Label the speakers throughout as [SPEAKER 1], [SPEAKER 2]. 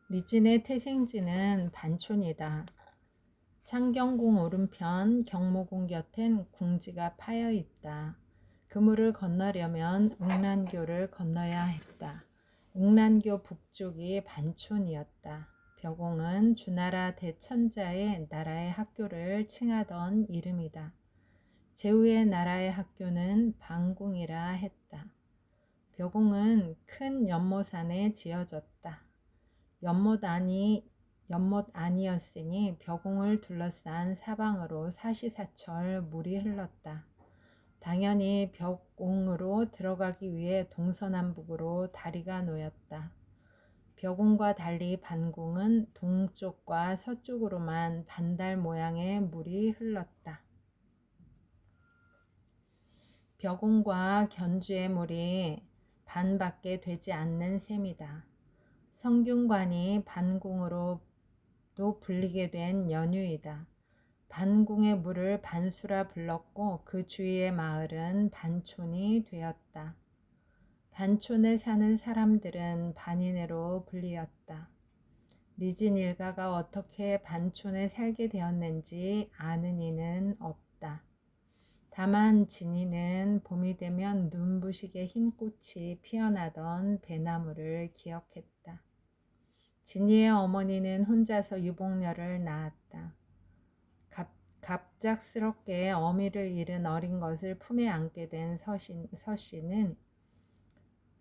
[SPEAKER 1] 리진의 태생지는 반촌이다. 창경궁 오른편 경모궁 곁엔 궁지가 파여 있다. 그물을 건너려면 웅란교를 건너야 했다. 웅란교 북쪽이 반촌이었다. 벼공은 주나라 대천자의 나라의 학교를 칭하던 이름이다. 제후의 나라의 학교는 방궁이라 했다. 벼공은 큰 연못산에 지어졌다. 연못 아니었으니 벼공을 둘러싼 사방으로 사시사철 물이 흘렀다. 당연히 벼공으로 들어가기 위해 동서남북으로 다리가 놓였다. 벼공과 달리 반궁은 동쪽과 서쪽으로만 반달 모양의 물이 흘렀다. 벼공과 견주의 물이 반밖에 되지 않는 셈이다. 성균관이 반궁으로도 불리게 된 연유이다. 반궁의 물을 반수라 불렀고 그 주위의 마을은 반촌이 되었다. 반촌에 사는 사람들은 반인으로 불리었다. 리진 일가가 어떻게 반촌에 살게 되었는지 아는 이는 없다. 다만 진이는 봄이 되면 눈부시게 흰 꽃이 피어나던 배나무를 기억했다. 진이의 어머니는 혼자서 유복녀를 낳았다. 갑작스럽게 어미를 잃은 어린 것을 품에 안게 된 서씨는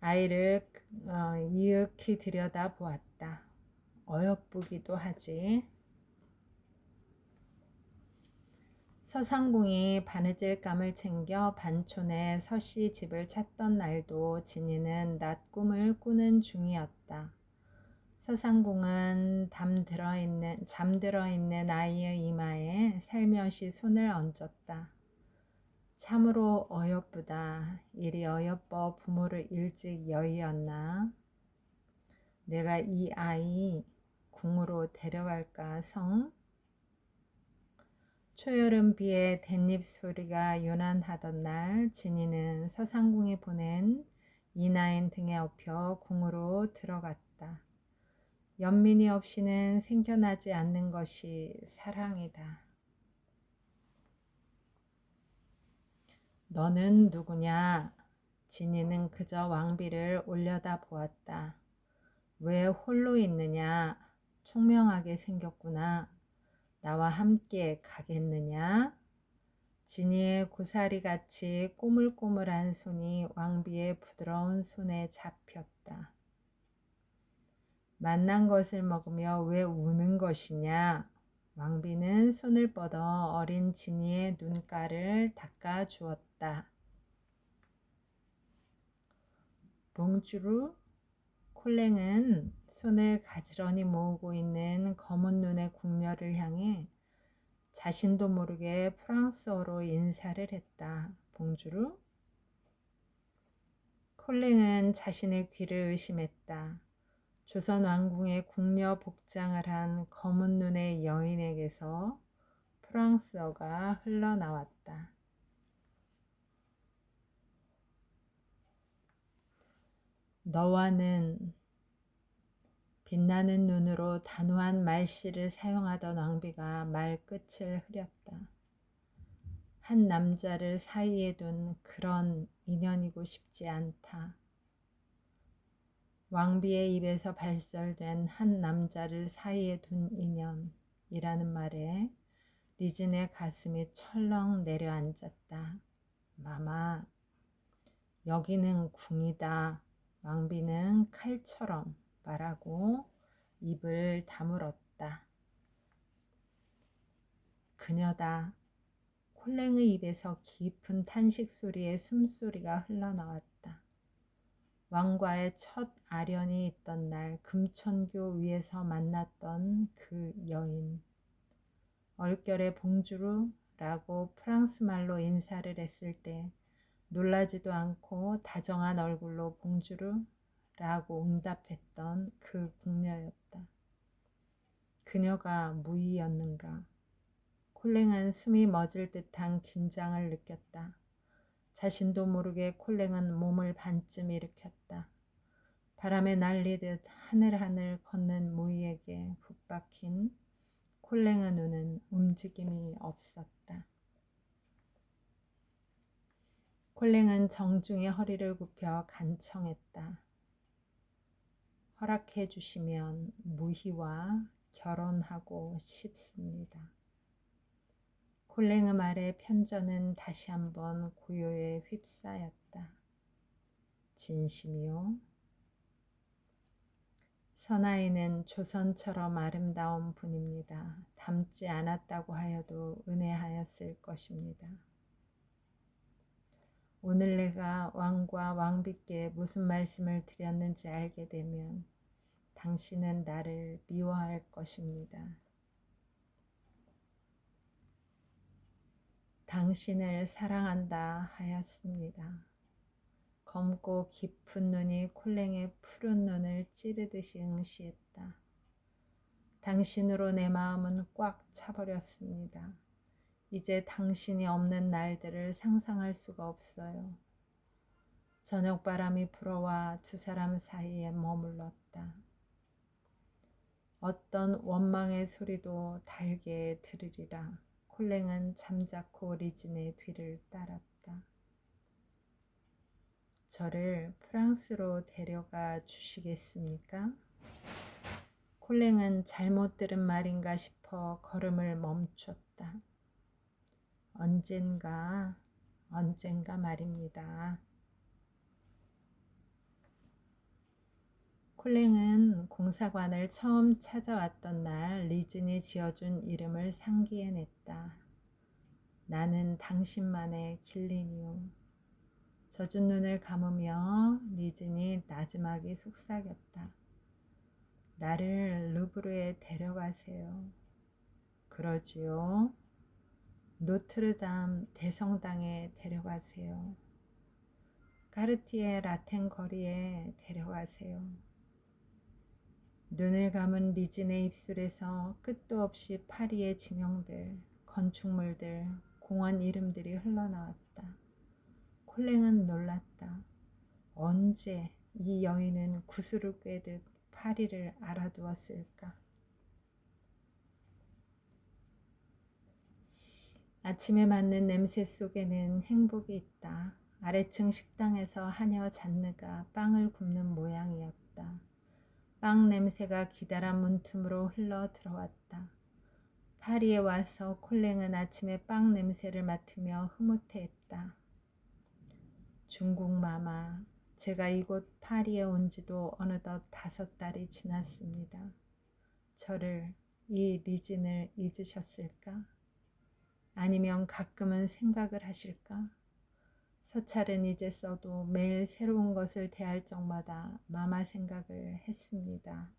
[SPEAKER 1] 아이를 이윽히 들여다보았다. 어여쁘기도 하지. 서상궁이 바느질감을 챙겨 반촌에 서씨 집을 찾던 날도 진이는 낮 꿈을 꾸는 중이었다. 서상궁은 잠들어 있는 아이의 이마에 살며시 손을 얹었다. 참으로 어여쁘다. 이리 어여뻐 부모를 일찍 여의었나. 내가 이 아이 궁으로 데려갈까 성? 초여름 비에 댄잎 소리가 요란하던 날 진이는 서상궁이 보낸 이나인 등에 업혀 궁으로 들어갔다. 연민이 없이는 생겨나지 않는 것이 사랑이다. 너는 누구냐? 진이는 그저 왕비를 올려다 보았다. 왜 홀로 있느냐? 총명하게 생겼구나. 나와 함께 가겠느냐? 진이의 고사리같이 꼬물꼬물한 손이 왕비의 부드러운 손에 잡혔다. 만난 것을 먹으며 왜 우는 것이냐? 왕비는 손을 뻗어 어린 진이의 눈가를 닦아 주었다. 봉주루? 콜랭은 손을 가지런히 모으고 있는 검은 눈의 궁녀를 향해 자신도 모르게 프랑스어로 인사를 했다. 봉주루? 콜랭은 자신의 귀를 의심했다. 조선 왕궁의 궁녀 복장을 한 검은 눈의 여인에게서 프랑스어가 흘러나왔다. 너와는 빛나는 눈으로 단호한 말씨를 사용하던 왕비가 말끝을 흐렸다. 한 남자를 사이에 둔 그런 인연이고 싶지 않다. 왕비의 입에서 발설된 한 남자를 사이에 둔 인연이라는 말에 리진의 가슴이 철렁 내려앉았다. 마마, 여기는 궁이다. 왕비는 칼처럼 말하고 입을 다물었다. 그녀다. 콜랭의 입에서 깊은 탄식 소리에 숨소리가 흘러나왔다. 왕과의 첫 아련이 있던 날 금천교 위에서 만났던 그 여인. 얼결에 봉주르라고 프랑스 말로 인사를 했을 때 놀라지도 않고 다정한 얼굴로 봉주르라고 응답했던 그 궁녀였다. 그녀가 무의였는가. 콜랭은 숨이 멎을 듯한 긴장을 느꼈다. 자신도 모르게 콜랭은 몸을 반쯤 일으켰다. 바람에 날리듯 하늘하늘 걷는 무희에게 붙박힌 콜랭의 눈은 움직임이 없었다. 콜랭은 정중히 허리를 굽혀 간청했다. 허락해 주시면 무희와 결혼하고 싶습니다. 콜랭의 말에 편전은 다시 한번 고요에 휩싸였다. 진심이요? 선아이는 조선처럼 아름다운 분입니다. 닮지 않았다고 하여도 은혜하였을 것입니다. 오늘 내가 왕과 왕비께 무슨 말씀을 드렸는지 알게 되면 당신은 나를 미워할 것입니다. 당신을 사랑한다 하였습니다. 검고 깊은 눈이 콜랭의 푸른 눈을 찌르듯이 응시했다. 당신으로 내 마음은 꽉 차버렸습니다. 이제 당신이 없는 날들을 상상할 수가 없어요. 저녁바람이 불어와 두 사람 사이에 머물렀다. 어떤 원망의 소리도 달게 들으리라. 콜랭은 잠자코 리진의 뒤를 따랐다. 저를 프랑스로 데려가 주시겠습니까? 콜랭은 잘못 들은 말인가 싶어 걸음을 멈췄다. 언젠가 말입니다. 콜랭은 공사관을 처음 찾아왔던 날 리진이 지어준 이름을 상기해냈다. 나는 당신만의 길린이요. 젖은 눈을 감으며 리진이 나지막이 속삭였다. 나를 루브르에 데려가세요. 그러지요. 노트르담 대성당에 데려가세요. 까르티에 라텐 거리에 데려가세요. 눈을 감은 리진의 입술에서 끝도 없이 파리의 지명들, 건축물들, 공원 이름들이 흘러나왔다. 콜랭은 놀랐다. 언제 이 여인은 구슬을 꿰듯 파리를 알아두었을까? 아침에 맡는 냄새 속에는 행복이 있다. 아래층 식당에서 하녀 잔느가 빵을 굽는 모양이었다. 빵 냄새가 기다란 문틈으로 흘러 들어왔다. 파리에 와서 콜랭은 아침에 빵 냄새를 맡으며 흐뭇해했다. 중국 마마, 제가 이곳 파리에 온 지도 어느덧 5달이 지났습니다. 저를, 이 리진을 잊으셨을까? 아니면 가끔은 생각을 하실까? 서찰은 이제 써도 매일 새로운 것을 대할 적마다 마마 생각을 했습니다.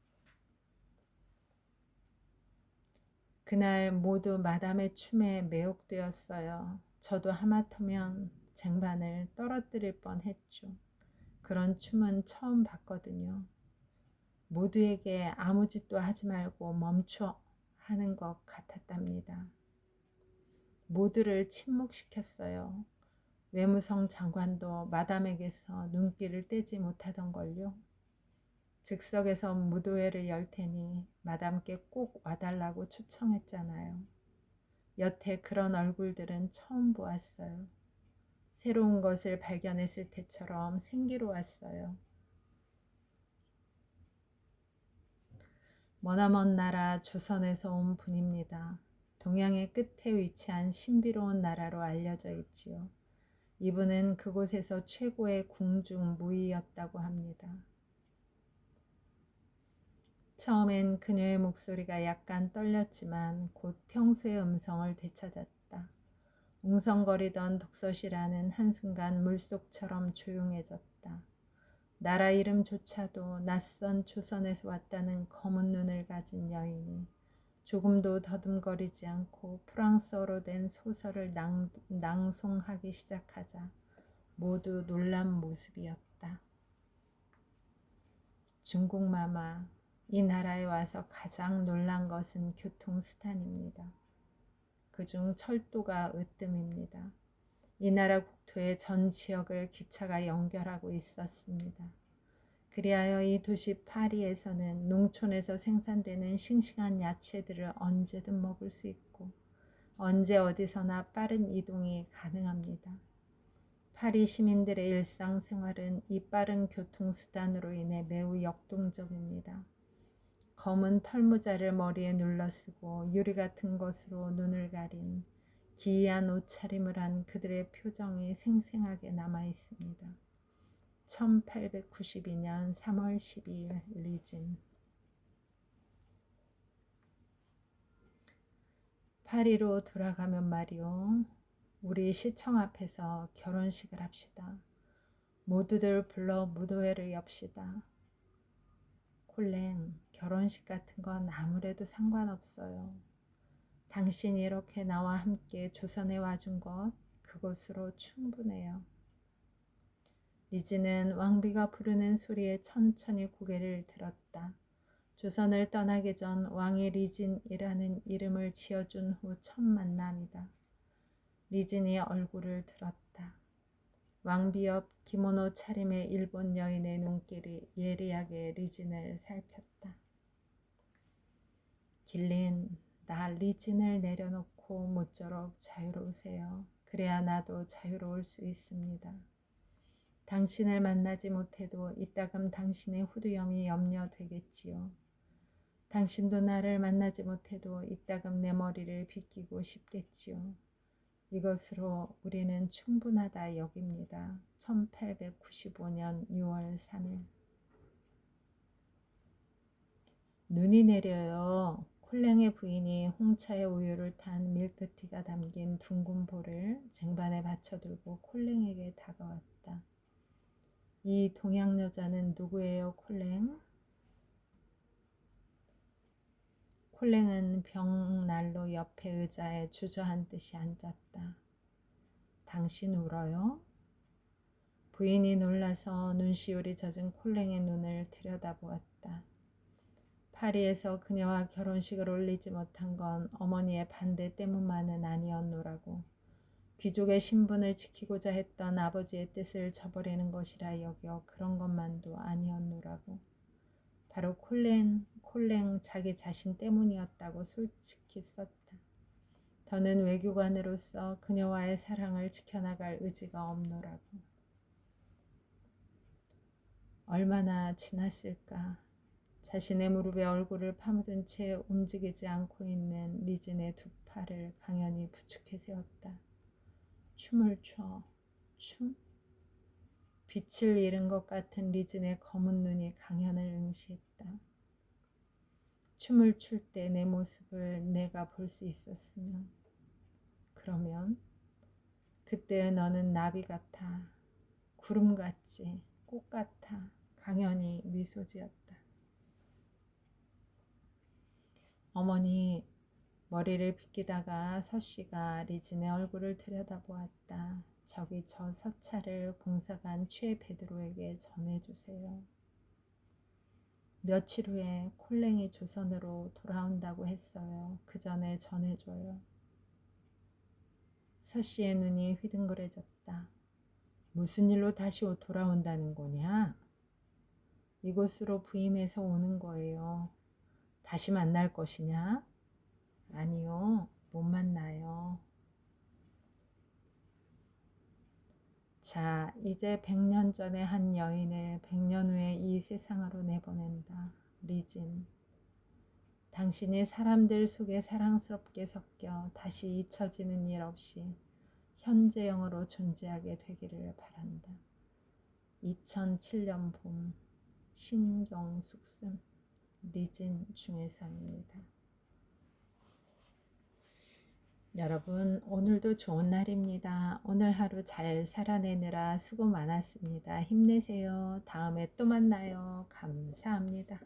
[SPEAKER 1] 그날 모두 마담의 춤에 매혹되었어요. 저도 하마터면 쟁반을 떨어뜨릴 뻔했죠. 그런 춤은 처음 봤거든요. 모두에게 아무 짓도 하지 말고 멈춰 하는 것 같았답니다. 모두를 침묵시켰어요. 외무성 장관도 마담에게서 눈길을 떼지 못하던걸요. 즉석에서 무도회를 열 테니 마담께 꼭 와달라고 초청했잖아요. 여태 그런 얼굴들은 처음 보았어요. 새로운 것을 발견했을 때처럼 생기로웠어요. 머나먼 나라 조선에서 온 분입니다. 동양의 끝에 위치한 신비로운 나라로 알려져 있지요. 이분은 그곳에서 최고의 궁중 무이였다고 합니다. 처음엔 그녀의 목소리가 약간 떨렸지만 곧 평소의 음성을 되찾았다. 웅성거리던 독서실 안은 한순간 물속처럼 조용해졌다. 나라 이름조차도 낯선 조선에서 왔다는 검은 눈을 가진 여인이 조금도 더듬거리지 않고 프랑스어로 된 소설을 낭송하기 시작하자 모두 놀란 모습이었다. 중국 마마, 이 나라에 와서 가장 놀란 것은 교통수단입니다. 그중 철도가 으뜸입니다. 이 나라 국토의 전 지역을 기차가 연결하고 있었습니다. 그리하여 이 도시 파리에서는 농촌에서 생산되는 싱싱한 야채들을 언제든 먹을 수 있고 언제 어디서나 빠른 이동이 가능합니다. 파리 시민들의 일상생활은 이 빠른 교통수단으로 인해 매우 역동적입니다. 검은 털모자를 머리에 눌러쓰고 유리 같은 것으로 눈을 가린 기이한 옷차림을 한 그들의 표정이 생생하게 남아 있습니다. 1892년 3월 12일 리진. 파리로 돌아가면 말이오. 우리 시청 앞에서 결혼식을 합시다. 모두들 불러 무도회를 엽시다. 콜랭, 결혼식 같은 건 아무래도 상관없어요. 당신이 이렇게 나와 함께 조선에 와준 것, 그것으로 충분해요. 리지는 왕비가 부르는 소리에 천천히 고개를 들었다. 조선을 떠나기 전 왕이 리진이라는 이름을 지어준 후 첫 만남이다. 리진이 얼굴을 들었다. 왕비 옆 기모노 차림의 일본 여인의 눈길이 예리하게 리진을 살폈다. 길린, 나 리진을 내려놓고 모쪼록 자유로우세요. 그래야 나도 자유로울 수 있습니다. 당신을 만나지 못해도 이따금 당신의 후두염이 염려되겠지요. 당신도 나를 만나지 못해도 이따금 내 머리를 빗기고 싶겠지요. 이것으로 우리는 충분하다 여깁니다. 1895년 6월 3일. 눈이 내려요. 콜랭의 부인이 홍차에 우유를 탄 밀크티가 담긴 둥근 볼을 쟁반에 받쳐들고 콜랭에게 다가왔다. 이 동양 여자는 누구예요, 콜랭? 콜랭은 벽난로 옆에 의자에 주저앉듯이 앉았다. 당신 울어요? 부인이 놀라서 눈시울이 젖은 콜랭의 눈을 들여다보았다. 파리에서 그녀와 결혼식을 올리지 못한 건 어머니의 반대 때문만은 아니었노라고. 귀족의 신분을 지키고자 했던 아버지의 뜻을 저버리는 것이라 여겨 그런 것만도 아니었노라고. 바로 콜랭 자기 자신 때문이었다고 솔직히 썼다. 더는 외교관으로서 그녀와의 사랑을 지켜나갈 의지가 없노라고. 얼마나 지났을까. 자신의 무릎에 얼굴을 파묻은 채 움직이지 않고 있는 리진의 두 팔을 강연히 부축해 세웠다. 춤을 춰. 춤? 빛을 잃은 것 같은 리진의 검은 눈이 강연을 응시했다. 춤을 출 때 내 모습을 내가 볼 수 있었으면, 그러면 그때 너는 나비 같아, 구름 같지, 꽃 같아. 강연히 미소 지었다. 어머니, 머리를 빗기다가 서씨가 리진의 얼굴을 들여다보았다. 저기 저 서찰을 공사관 최 베드로에게 전해주세요. 며칠 후에 콜랭이 조선으로 돌아온다고 했어요. 그 전에 전해줘요. 서씨의 눈이 휘둥그레졌다. 무슨 일로 다시 돌아온다는 거냐? 이곳으로 부임해서 오는 거예요. 다시 만날 것이냐? 아니요, 못 만나요. 자, 이제 100년 전에 한 여인을 100년 후에 이 세상으로 내보낸다. 리진. 당신이 사람들 속에 사랑스럽게 섞여 다시 잊혀지는 일 없이 현재형으로 존재하게 되기를 바란다. 2007년 봄. 신경숙슨. 리진 중에서입니다. 여러분, 오늘도 좋은 날입니다. 오늘 하루 잘 살아내느라 수고 많았습니다. 힘내세요. 다음에 또 만나요. 감사합니다.